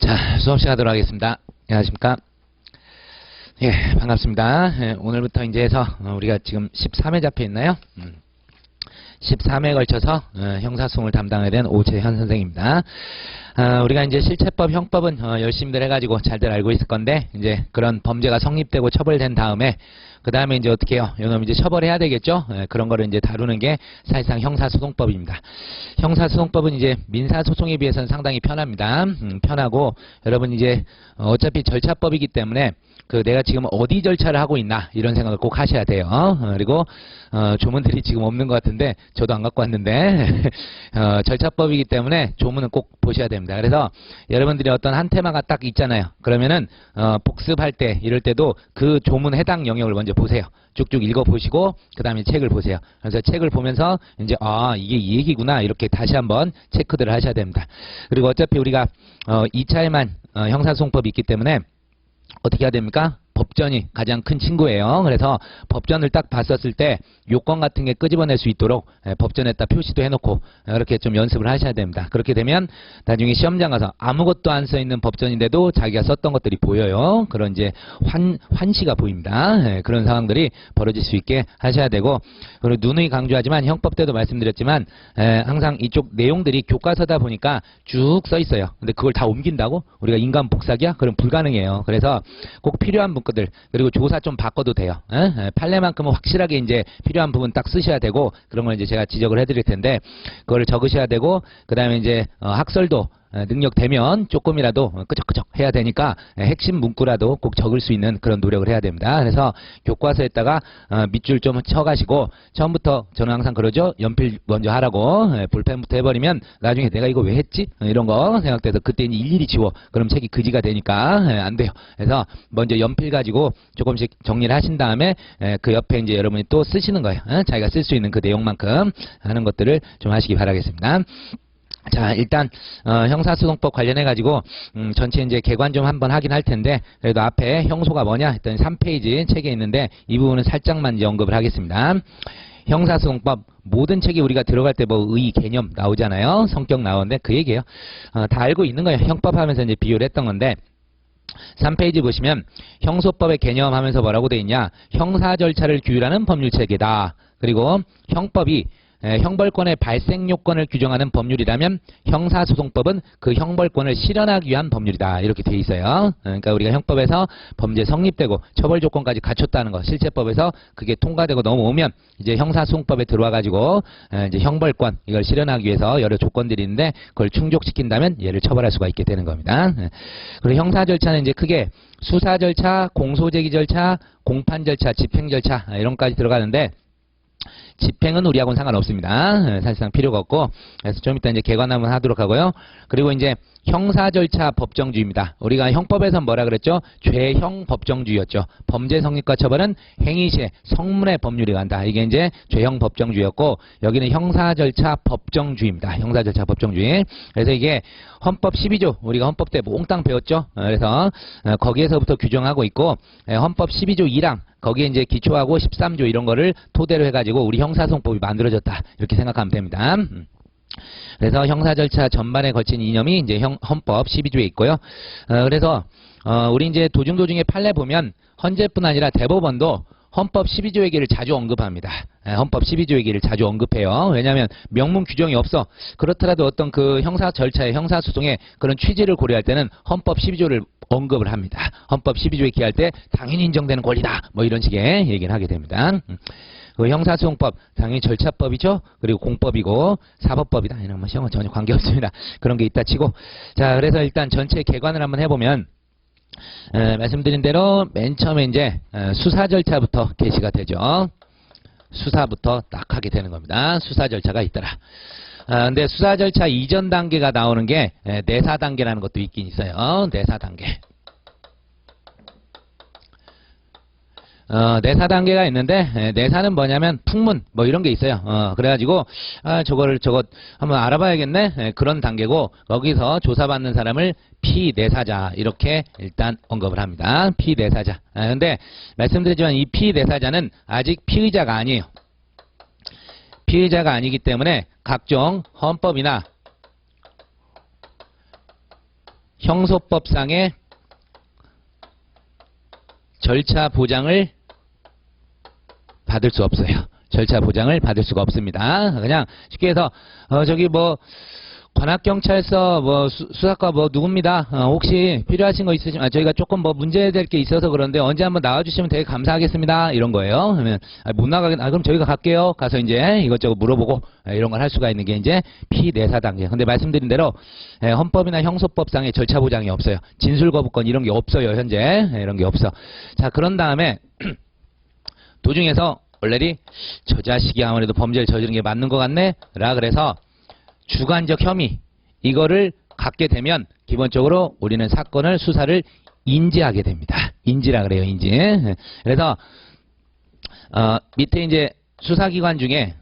자, 수업 시작하도록 하겠습니다. 안녕하십니까? 예, 반갑습니다. 예, 오늘부터 이제 해서 우리가 지금 13회 잡혀 있나요? 13회에 걸쳐서 형사소송을 담당하게 된 오채현 선생입니다. 우리가 이제 실체법, 형법은 열심히들 해가지고 잘들 알고 있을 건데, 이제 그런 범죄가 성립되고 처벌된 다음에 그 다음에 이제 어떻게 해요? 이놈 이제 처벌해야 되겠죠? 그런 거를 이제 다루는 게 사실상 형사소송법입니다. 형사소송법은 이제 민사소송에 비해서는 상당히 편합니다. 편하고, 여러분 이제 어차피 절차법이기 때문에 내가 지금 어디 절차를 하고 있나 이런 생각을 꼭 하셔야 돼요. 그리고 조문들이 지금 없는 것 같은데 저도 안 갖고 왔는데 절차법이기 때문에 조문은 꼭 보셔야 됩니다. 그래서 여러분들이 어떤 한 테마가 딱 있잖아요. 그러면은 복습할 때 이럴 때도 그 조문 해당 영역을 먼저 보세요. 쭉쭉 읽어보시고 그 다음에 책을 보세요. 그래서 책을 보면서 이제 이게 이 얘기구나 이렇게 다시 한번 체크들을 하셔야 됩니다. 그리고 어차피 우리가 2차에만 형사소송법이 있기 때문에 어떻게 해야 됩니까? 법전이 가장 큰 친구예요. 그래서 법전을 딱 봤었을 때 요건 같은 게 끄집어낼 수 있도록 법전에다 표시도 해놓고 이렇게 좀 연습을 하셔야 됩니다. 그렇게 되면 나중에 시험장 가서 아무것도 안 써있는 법전인데도 자기가 썼던 것들이 보여요. 그런 이제 환시가 보입니다. 그런 상황들이 벌어질 수 있게 하셔야 되고, 그리고 누누이 강조하지만 형법 때도 말씀드렸지만 항상 이쪽 내용들이 교과서다 보니까 쭉 써있어요. 근데 그걸 다 옮긴다고? 우리가 인간 복사기야? 그럼 불가능해요. 그래서 꼭 필요한 문구들, 그리고 조사 좀 바꿔도 돼요. 판례만큼은 확실하게 이제 필요한 부분 딱 쓰셔야 되고, 그런 걸 이제 제가 지적을 해드릴 텐데, 그걸 적으셔야 되고, 그 다음에 이제 학설도 능력 되면 조금이라도 끄적끄적 해야 되니까 핵심 문구라도 꼭 적을 수 있는 그런 노력을 해야 됩니다. 그래서 교과서에다가 밑줄 좀 쳐가시고, 처음부터 저는 항상 그러죠. 연필 먼저 하라고. 볼펜부터 해버리면 나중에 내가 이거 왜 했지? 이런 거 생각돼서 그때 이제 일일이 지워. 그럼 책이 그지가 되니까 안 돼요. 그래서 먼저 연필 가지고 조금씩 정리를 하신 다음에 그 옆에 이제 여러분이 또 쓰시는 거예요. 자기가 쓸 수 있는 그 내용만큼 하는 것들을 좀 하시기 바라겠습니다. 자, 일단 형사소송법 관련해 가지고 전체 이제 개관 좀 한번 하긴 할 텐데, 그래도 앞에 형소가 뭐냐 했더니 3페이지 책에 있는데 이 부분은 살짝만 이제 언급을 하겠습니다. 형사소송법 모든 책이 우리가 들어갈 때 뭐 의, 개념 나오잖아요. 성격 나오는데 그 얘기예요. 다 알고 있는 거예요. 형법 하면서 이제 비교를 했던 건데, 3페이지 보시면 형소법의 개념 하면서 뭐라고 돼 있냐? 형사 절차를 규율하는 법률체계다. 그리고 형법이 형벌권의 발생 요건을 규정하는 법률이라면 형사소송법은 그 형벌권을 실현하기 위한 법률이다. 이렇게 돼 있어요. 그러니까 우리가 형법에서 범죄 성립되고 처벌 조건까지 갖췄다는 거, 실체법에서 그게 통과되고 넘어오면 이제 형사소송법에 들어와 가지고 이제 형벌권 이걸 실현하기 위해서 여러 조건들이 있는데 그걸 충족시킨다면 얘를 처벌할 수가 있게 되는 겁니다. 그리고 형사 절차는 이제 크게 수사 절차, 공소제기 절차, 공판 절차, 집행 절차 이런 것까지 들어가는데, 집행은 우리하고는 상관없습니다. 사실상 필요가 없고, 그래서 좀 이따 이제 개관 한번 하도록 하고요. 그리고 이제 형사 절차 법정주의입니다. 우리가 형법에서 뭐라 그랬죠? 죄형 법정주의였죠. 범죄 성립과 처벌은 행위시에 성문의 법률이 간다. 이게 이제 죄형 법정주의였고, 여기는 형사 절차 법정주의입니다. 형사 절차 법정주의. 그래서 이게 헌법 12조, 우리가 헌법 때 몽땅 배웠죠? 그래서 거기에서부터 규정하고 있고, 헌법 12조 1항, 거기에 이제 기초하고 13조 이런 거를 토대로 해가지고 우리 형사소송법이 만들어졌다. 이렇게 생각하면 됩니다. 그래서 형사 절차 전반에 걸친 이념이 이제 헌법 12조에 있고요. 그래서 우리 이제 도중도중에 판례 보면 헌재뿐 아니라 대법원도 헌법 12조 얘기를 자주 언급합니다. 헌법 12조 얘기를 자주 언급해요. 왜냐하면 명문 규정이 없어. 그렇더라도 어떤 그 형사 절차의 형사소송의 그런 취지를 고려할 때는 헌법 12조를 언급을 합니다. 헌법 12조에 기할 때 당연히 인정되는 권리다. 뭐 이런 식의 얘기를 하게 됩니다. 그 형사소송법 당연히 절차법이죠. 그리고 공법이고 사법법이다. 이런 뭐 시험은 전혀 관계없습니다. 그런 게 있다 치고, 자, 그래서 일단 전체 개관을 한번 해보면 말씀드린 대로 맨 처음에 이제 수사 절차부터 개시가 되죠. 수사부터 딱 하게 되는 겁니다. 수사 절차가 있더라. 근데 수사 절차 이전 단계가 나오는 게 내사 단계라는 것도 있긴 있어요. 내사 단계. 내사 단계가 있는데, 내사는 뭐냐면 풍문 뭐 이런 게 있어요. 그래가지고 저거 한번 알아봐야겠네. 그런 단계고, 거기서 조사받는 사람을 피내사자 이렇게 일단 언급을 합니다. 피내사자. 근데 말씀드리지만 이 피내사자는 아직 피의자가 아니에요. 피의자가 아니기 때문에 각종 헌법이나 형소법상의 절차 보장을 받을 수 없어요. 절차 보장을 받을 수가 없습니다. 그냥 쉽게 해서 저기 뭐 관악경찰서 뭐 수사과 뭐 누굽니다. 혹시 필요하신 거 있으시면 저희가 조금 뭐 문제될 게 있어서 그런데 언제 한번 나와주시면 되게 감사하겠습니다. 이런 거예요. 그러면 못 나가겠 그럼 저희가 갈게요. 가서 이제 이것저것 물어보고 이런 걸 할 수가 있는 게 이제 피내사 단계. 근데 말씀드린 대로 헌법이나 형소법상의 절차 보장이 없어요. 진술거부권 이런 게 없어요. 현재 이런 게 없어. 자, 그런 다음에 도중에서 얼레리 저 자식이 아무래도 범죄를 저지른 게 맞는 것 같네 라 그래서 주관적 혐의 이거를 갖게 되면 기본적으로 우리는 사건을 수사를 인지하게 됩니다. 인지라 그래요. 인지. 그래서 밑에 이제 수사기관 중에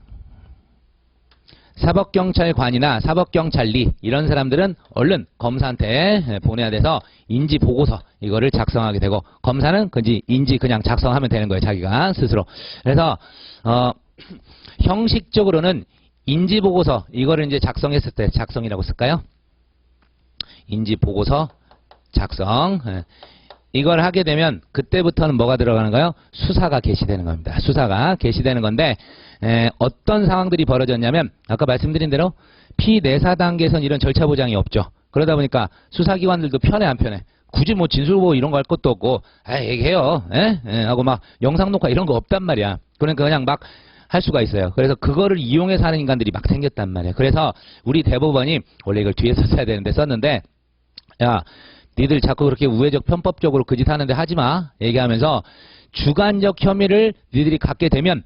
사법경찰관이나 사법경찰리 이런 사람들은 얼른 검사한테 보내야 돼서 인지보고서 이거를 작성하게 되고 검사는 인지 그냥 작성하면 되는 거예요. 자기가 스스로. 그래서 형식적으로는 인지보고서 이거를 이제 작성했을 때 작성이라고 쓸까요? 인지보고서 작성 이걸 하게 되면 그때부터는 뭐가 들어가는가요? 수사가 개시되는 겁니다. 수사가 개시되는 건데 어떤 상황들이 벌어졌냐면 아까 말씀드린 대로 피내사 단계에선 이런 절차 보장이 없죠. 그러다 보니까 수사기관들도 편해 안 편해. 굳이 뭐 진술보고 이런 거 할 것도 없고 얘기해요. 하고 막 영상 녹화 이런 거 없단 말이야. 그러니까 그냥 막 할 수가 있어요. 그래서 그거를 이용해서 하는 인간들이 막 생겼단 말이에요. 그래서 우리 대법원이 원래 이걸 뒤에서 써야 되는데 썼는데 야 니들 자꾸 그렇게 우회적 편법적으로 그 짓 하는데 하지마 얘기하면서 주관적 혐의를 니들이 갖게 되면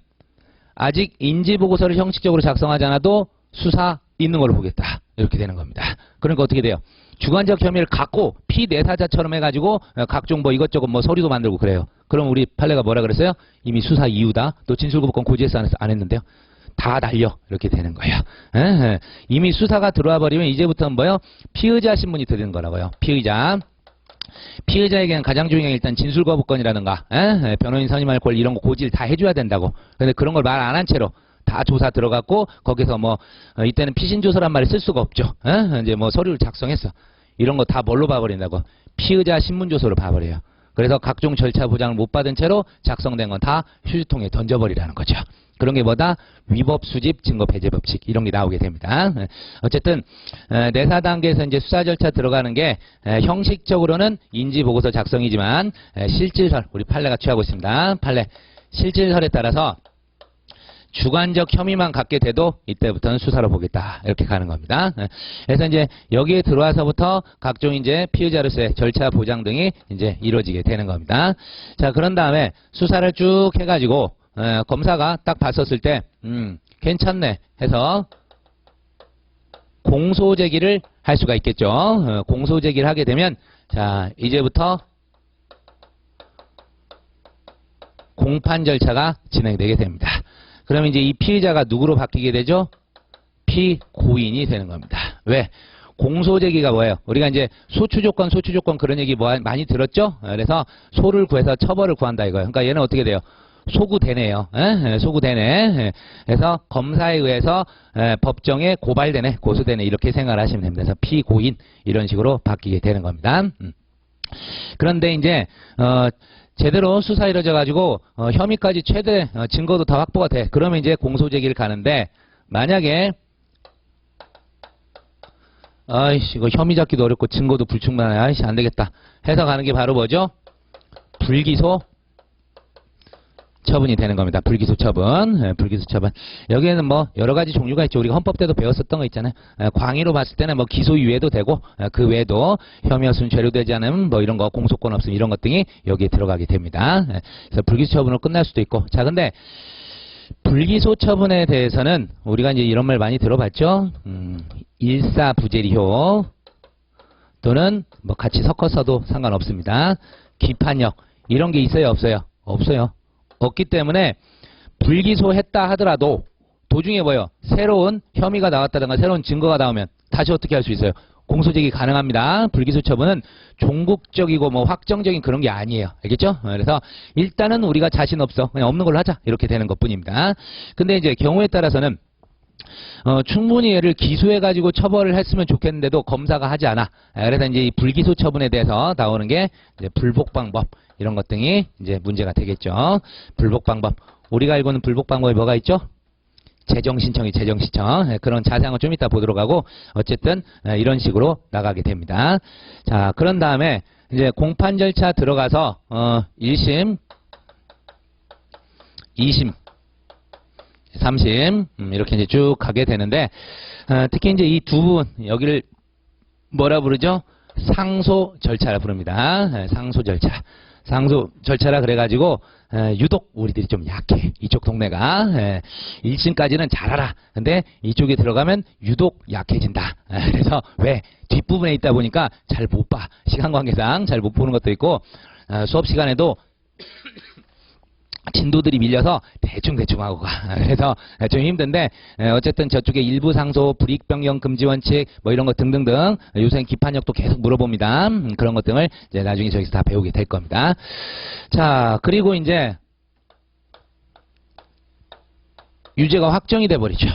아직 인지보고서를 형식적으로 작성하지 않아도 수사 있는 걸로 보겠다. 이렇게 되는 겁니다. 그러니까 어떻게 돼요? 주관적 혐의를 갖고 피내사자처럼 해가지고 각종 뭐 이것저것 뭐 서류도 만들고 그래요. 그럼 우리 판례가 뭐라 그랬어요? 이미 수사 이유다. 또 진술거부권 고지해서 안 했는데요. 다 날려. 이렇게 되는 거예요. 이미 수사가 들어와 버리면 이제부터는 뭐요? 피의자 신문이 드는 거라고요. 피의자에게는 가장 중요한 게 일단 진술거부권이라든가 변호인 선임할 권리 이런 거 고지를 다 해줘야 된다고. 근데 그런 걸 말 안 한 채로 다 조사 들어갔고 거기서 뭐 이때는 피신조서란 말을 쓸 수가 없죠. 이제 뭐 서류를 작성했어. 이런 거 다 뭘로 봐버린다고? 피의자 신문조서로 봐버려요. 그래서 각종 절차 보장을 못 받은 채로 작성된 건 다 휴지통에 던져버리라는 거죠. 그런 게 뭐다? 위법 수집 증거 배제 법칙 이런 게 나오게 됩니다. 어쨌든 내사 단계에서 이제 수사 절차 들어가는 게 형식적으로는 인지 보고서 작성이지만 실질설 우리 판례가 취하고 있습니다. 판례 실질설에 따라서 주관적 혐의만 갖게 돼도 이때부터는 수사로 보겠다. 이렇게 가는 겁니다. 그래서 이제 여기에 들어와서부터 각종 이제 피의자로서의 절차 보장 등이 이제 이루어지게 되는 겁니다. 자, 그런 다음에 수사를 쭉 해가지고 검사가 딱 봤었을 때 괜찮네 해서 공소 제기를 할 수가 있겠죠. 공소 제기를 하게 되면 자, 이제부터 공판 절차가 진행되게 됩니다. 그러면 이제 이 피의자가 누구로 바뀌게 되죠? 피고인이 되는 겁니다. 왜? 공소제기가 뭐예요? 우리가 이제 소추조건 그런 얘기 많이 들었죠? 그래서 소를 구해서 처벌을 구한다 이거예요. 그러니까 얘는 어떻게 돼요? 소구되네요. 소구되네. 그래서 검사에 의해서 법정에 고발되네, 고소되네 이렇게 생각을 하시면 됩니다. 그래서 피고인 이런 식으로 바뀌게 되는 겁니다. 그런데 이제 제대로 수사 이루어져가지고 혐의까지 최대 증거도 다 확보가 돼. 그러면 이제 공소제기를 가는데 만약에 아이씨 이거 혐의 잡기도 어렵고 증거도 불충분하네. 아이씨 안되겠다 해서 가는 게 바로 뭐죠? 불기소 처분이 되는 겁니다. 불기소 처분. 불기소 처분. 여기에는 뭐 여러 가지 종류가 있죠. 우리가 헌법 때도 배웠었던 거 있잖아요. 광의로 봤을 때는 뭐 기소유예도 되고 그 외에도 혐의 없음 죄료되지 않은 뭐 이런 거 공소권 없음 이런 것 등이 여기에 들어가게 됩니다. 그래서 불기소 처분으로 끝날 수도 있고. 자, 근데 불기소 처분에 대해서는 우리가 이제 이런 말 많이 들어봤죠. 일사부재리효 또는 뭐 같이 섞어서도 상관없습니다. 기판력 이런 게 있어요, 없어요? 없어요. 없기 때문에 불기소했다 하더라도 도중에 뭐예요? 새로운 혐의가 나왔다든가 새로운 증거가 나오면 다시 어떻게 할 수 있어요? 공소제기 가능합니다. 불기소 처분은 종국적이고 뭐 확정적인 그런 게 아니에요. 알겠죠? 그래서 일단은 우리가 자신 없어. 그냥 없는 걸로 하자. 이렇게 되는 것 뿐입니다. 근데 이제 경우에 따라서는 충분히 얘를 기소해가지고 처벌을 했으면 좋겠는데도 검사가 하지 않아. 그래서 이제 이 불기소 처분에 대해서 나오는 게 이제 불복 방법 이런 것 등이 이제 문제가 되겠죠. 불복 방법. 우리가 알고 있는 불복 방법이 뭐가 있죠? 재정신청이 재정신청. 그런 자세한 건 좀 이따 보도록 하고 어쨌든 이런 식으로 나가게 됩니다. 자, 그런 다음에 이제 공판 절차 들어가서 1심, 2심, 3심 이렇게 이제 쭉 가게 되는데 특히 이제 이 두 부분 여기를 뭐라 부르죠? 상소 절차라 부릅니다. 상소 절차. 상소 절차라 그래가지고 유독 우리들이 좀 약해. 이쪽 동네가 1심까지는 잘 알아. 근데 이쪽에 들어가면 유독 약해진다. 그래서 왜? 뒷부분에 있다 보니까 잘 못 봐. 시간 관계상 잘 못 보는 것도 있고 수업 시간에도 진도들이 밀려서 대충 하고 가. 그래서 좀 힘든데 어쨌든 저쪽에 일부 상소, 불이익 변경 금지 원칙 뭐 이런 거 등등등 요새 기판력도 계속 물어봅니다. 그런 것 등을 이제 나중에 저기서 다 배우게 될 겁니다. 자, 그리고 이제 유죄가 확정이 돼 버리죠.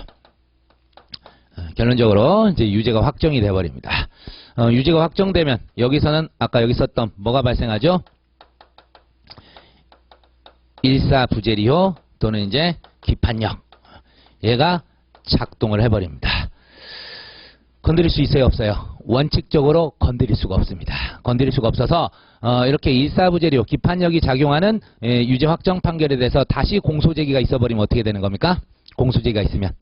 결론적으로 이제 유죄가 확정이 돼 버립니다. 유죄가 확정되면 여기서는 아까 여기 썼던 뭐가 발생하죠? 일사부재리효 또는 이제 기판력 얘가 작동을 해버립니다. 건드릴 수 있어요, 없어요? 원칙적으로 건드릴 수가 없습니다. 건드릴 수가 없어서 이렇게 일사부재리효 기판력이 작용하는 유죄 확정 판결에 대해서 다시 공소제기가 있어버리면 어떻게 되는 겁니까? 공소제기가 있으면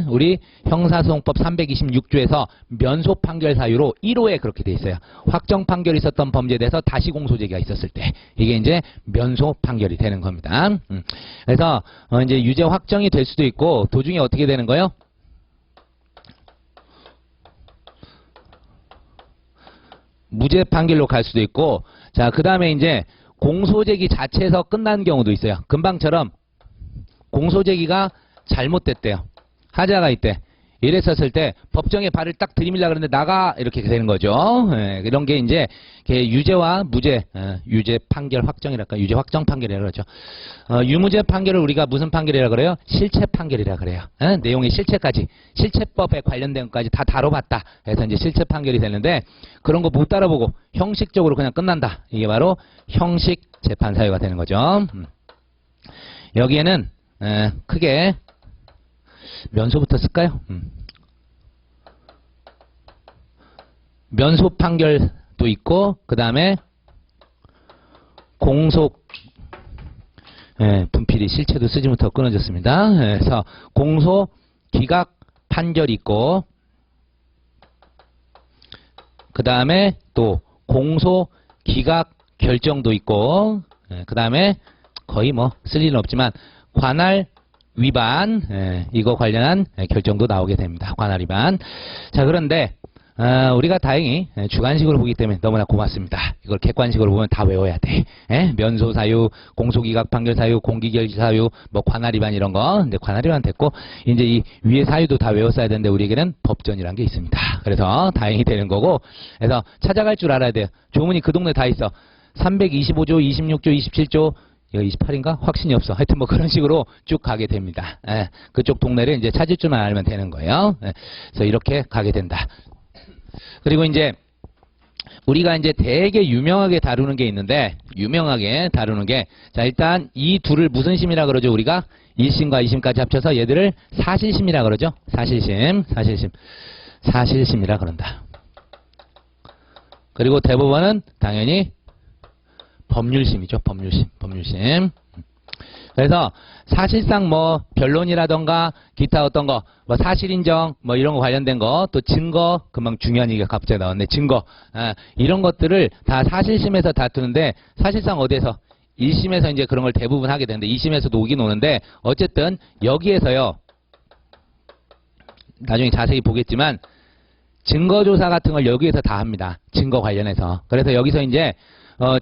우리 형사소송법 326조에서 면소 판결 사유로 1호에 그렇게 돼 있어요. 확정 판결이 있었던 범죄에 대해서 다시 공소제기가 있었을 때 이게 이제 면소 판결이 되는 겁니다. 그래서 이제 유죄 확정이 될 수도 있고 도중에 어떻게 되는 거요? 무죄 판결로 갈 수도 있고 자, 그다음에 이제 공소제기 자체에서 끝난 경우도 있어요. 금방처럼 공소제기가 잘못됐대요. 하자가 있대. 이랬었을 때 법정에 발을 딱 들이밀려고 그러는데 나가 이렇게 되는 거죠. 이런 게 이제 유죄와 무죄, 유죄 판결 확정이랄까, 유죄 확정 판결이라고 그러죠. 유무죄 판결을 우리가 무슨 판결이라고 그래요? 실체 판결이라고 그래요. 내용의 실체까지, 실체법에 관련된 것까지 다 다뤄봤다. 그래서 이제 실체 판결이 되는데 그런 거 못 다뤄보고 형식적으로 그냥 끝난다. 이게 바로 형식 재판 사유가 되는 거죠. 여기에는 크게 면소부터 쓸까요? 면소 판결도 있고 그 다음에 공소 분필이 실체도 쓰지 못하고 끊어졌습니다. 그래서 공소 기각 판결이 있고 그 다음에 또 공소 기각 결정도 있고 그 다음에 거의 뭐 쓸 일은 없지만 관할 위반 이거 관련한 결정도 나오게 됩니다. 관할 위반. 자, 그런데 우리가 다행히 주관식으로 보기 때문에 너무나 고맙습니다. 이걸 객관식으로 보면 다 외워야 돼. 면소 사유, 공소기각 판결 사유, 공기결 사유, 뭐 관할 위반 이런 거. 근데 관할 위반 됐고 이제 이 위에 사유도 다 외웠어야 되는데 우리에게는 법전이란 게 있습니다. 그래서 다행히 되는 거고. 그래서 찾아갈 줄 알아야 돼요. 조문이 그 동네 다 있어. 325조, 26조, 27조 이거 28인가? 확신이 없어. 하여튼 뭐 그런 식으로 쭉 가게 됩니다. 그쪽 동네를 이제 찾을 줄만 알면 되는 거예요. 그래서 이렇게 가게 된다. 그리고 이제 우리가 이제 되게 유명하게 다루는 게 있는데 유명하게 다루는 게 자, 일단 이 둘을 무슨 심이라 그러죠? 우리가 1심과 2심까지 합쳐서 얘들을 사실심이라 그러죠? 사실심이라 그런다. 그리고 대법원은 당연히 법률심이죠. 법률심. 그래서 사실상 뭐 변론이라던가 기타 어떤 거 뭐 사실인정 뭐 이런 거 관련된 거 또 증거 금방 중요한 얘기가 갑자기 나왔네. 증거 이런 것들을 다 사실심에서 다투는데 사실상 어디에서 1심에서 이제 그런 걸 대부분 하게 되는데 2심에서도 오긴 오는데 어쨌든 여기에서요. 나중에 자세히 보겠지만 증거조사 같은 걸 여기에서 다 합니다. 증거 관련해서. 그래서 여기서 이제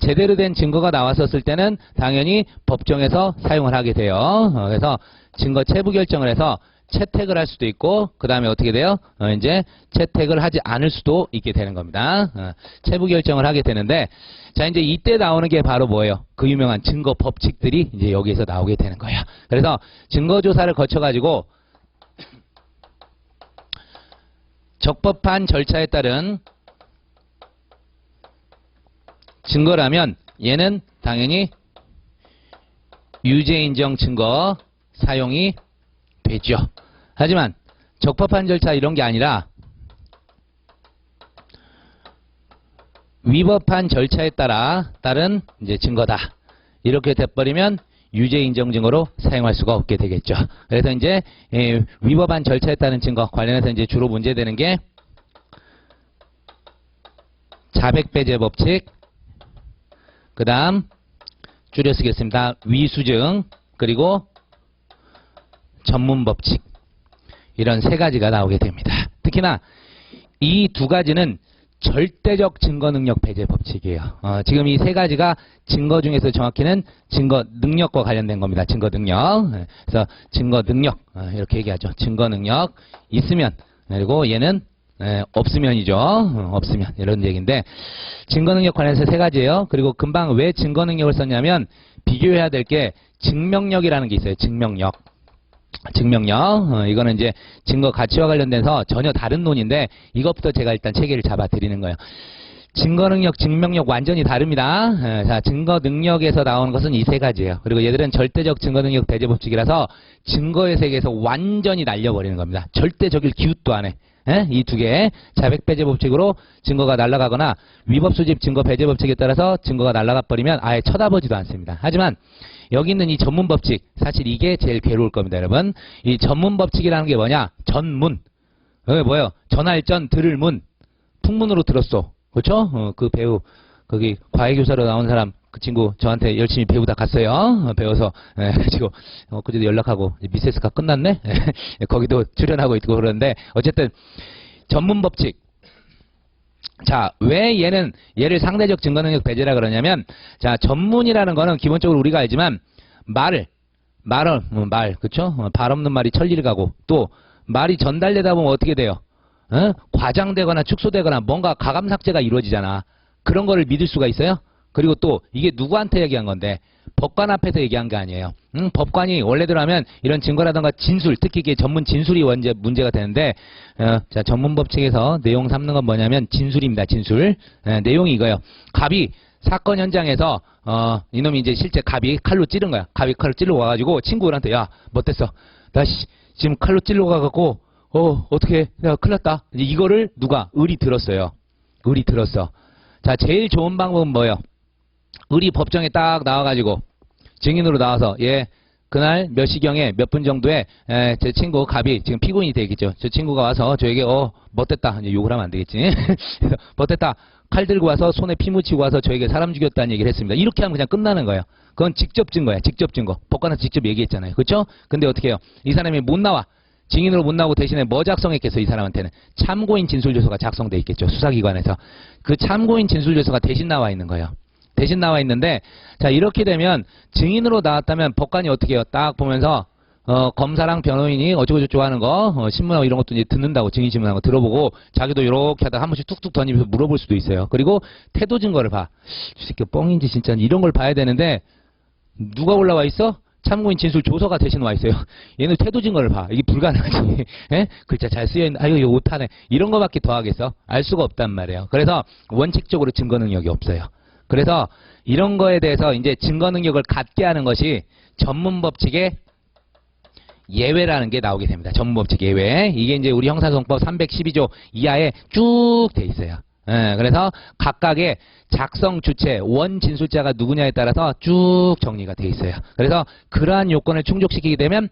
제대로 된 증거가 나왔었을 때는 당연히 법정에서 사용을 하게 돼요. 그래서 증거 체부 결정을 해서 채택을 할 수도 있고 그 다음에 어떻게 돼요? 이제 채택을 하지 않을 수도 있게 되는 겁니다. 체부 결정을 하게 되는데 자 이제 이때 나오는 게 바로 뭐예요? 그 유명한 증거 법칙들이 이제 여기에서 나오게 되는 거예요. 그래서 증거 조사를 거쳐 가지고 적법한 절차에 따른 증거라면 얘는 당연히 유죄인정 증거 사용이 되죠. 하지만 적법한 절차 이런 게 아니라 위법한 절차에 따른 이제 증거다. 이렇게 돼버리면 유죄인정 증거로 사용할 수가 없게 되겠죠. 그래서 이제 위법한 절차에 따른 증거 관련해서 이제 주로 문제되는 게 자백배제 법칙, 그 다음 줄여 쓰겠습니다. 위수증, 그리고 전문법칙, 이런 세 가지가 나오게 됩니다. 특히나 이 두 가지는 절대적 증거능력 배제 법칙이에요. 지금 이 세 가지가 증거 중에서 정확히는 증거 능력과 관련된 겁니다. 증거 능력. 그래서 증거 능력 이렇게 얘기하죠. 증거 능력 있으면, 그리고 얘는 없으면이죠. 없으면 이런 얘기인데, 증거 능력 관련해서 세 가지예요. 그리고 금방 왜 증거 능력을 썼냐면 비교해야 될 게 증명력이라는 게 있어요. 증명력. 이거는 이제 증거 가치와 관련돼서 전혀 다른 논인데 이것부터 제가 일단 체계를 잡아 드리는 거예요. 증거 능력, 증명력 완전히 다릅니다. 자, 증거 능력에서 나오는 것은 이 세 가지예요. 그리고 얘들은 절대적 증거 능력 배제 법칙이라서 증거의 세계에서 완전히 날려버리는 겁니다. 절대적일 기웃도 안 해. 이 두 개 자백 배제 법칙으로 증거가 날아가거나 위법 수집 증거 배제 법칙에 따라서 증거가 날아가 버리면 아예 쳐다보지도 않습니다. 하지만 여기 있는 이 전문 법칙, 사실 이게 제일 괴로울 겁니다, 여러분. 이 전문 법칙이라는 게 뭐냐? 전문. 뭐예요? 전할 전 들을 문. 풍문으로 들었어. 그렇죠? 그 배우 거기 과외교사로 나온 사람 그 친구 저한테 열심히 배우다 갔어요. 배워서 지금 그제도 연락하고 미세스가 끝났네. 거기도 출연하고 있고 그러는데 어쨌든 전문 법칙. 자, 왜 얘를 상대적 증거능력 배제라 그러냐면, 자, 전문이라는 거는 기본적으로 우리가 알지만 말, 그쵸? 발 없는 말이 천리를 가고, 또 말이 전달되다 보면 어떻게 돼요? 과장되거나 축소되거나 뭔가 가감삭제가 이루어지잖아. 그런 거를 믿을 수가 있어요? 그리고 또 이게 누구한테 얘기한 건데 법관 앞에서 얘기한 게 아니에요. 법관이 원래대로 하면 이런 증거라든가 진술, 특히 이게 전문 진술이 문제가 되는데, 자, 전문 법칙에서 내용 삼는 건 뭐냐면 진술입니다. 진술. 내용이 이거예요. 갑이 사건 현장에서 이놈이 이제 실제 갑이 칼로 찌른 거야. 갑이 칼로 찔러 와가지고 친구들한테 야, 뭐 됐어? 나 지금 칼로 찔러 가갖고 어떻게 내가 큰일 났다. 이제 이거를 누가 을이 들었어요. 을이 들었어. 자, 제일 좋은 방법은 뭐예요? 을이 법정에 딱 나와가지고 증인으로 나와서 그날 몇 시경에 몇 분 정도에 제 친구 갑이 지금 피고인이 되겠죠. 저 친구가 와서 저에게 못됐다. 이제 욕을 하면 안 되겠지. 못됐다. 칼 들고 와서 손에 피 묻히고 와서 저에게 사람 죽였다는 얘기를 했습니다. 이렇게 하면 그냥 끝나는 거예요. 그건 직접 증거야. 직접 증거. 법관에서 직접 얘기했잖아요. 그렇죠? 근데 어떻게 해요? 이 사람이 못 나와. 증인으로 못 나오고 대신에 뭐 작성했겠어? 이 사람한테는 참고인 진술조서가 작성돼 있겠죠. 수사기관에서. 그 참고인 진술조서가 대신 나와 있는 거예요. 대신 나와 있는데, 자, 이렇게 되면 증인으로 나왔다면 법관이 어떻게 해요? 딱 보면서 검사랑 변호인이 어쩌고저쩌고 하는 거 신문하고 이런 것도 이제 듣는다고, 증인 신문하는 거 들어보고 자기도 이렇게 하다가 한 번씩 툭툭 던지면서 물어볼 수도 있어요. 그리고 태도 증거를 봐. 이 새끼 뻥인지 진짜 이런 걸 봐야 되는데 누가 올라와 있어? 참고인 진술 조서가 대신 와 있어요. 얘는 태도 증거를 봐. 이게 불가능하지. 글자 잘 쓰여있는, 아유, 이거 못하네. 이런 거밖에 더 하겠어? 알 수가 없단 말이에요. 그래서 원칙적으로 증거 능력이 없어요. 그래서 이런 거에 대해서 이제 증거 능력을 갖게 하는 것이 전문 법칙의 예외라는 게 나오게 됩니다. 전문 법칙 예외. 이게 이제 우리 형사소송법 312조 이하에 쭉 돼 있어요. 그래서 각각의 작성 주체, 원 진술자가 누구냐에 따라서 쭉 정리가 돼 있어요. 그래서 그러한 요건을 충족시키게 되면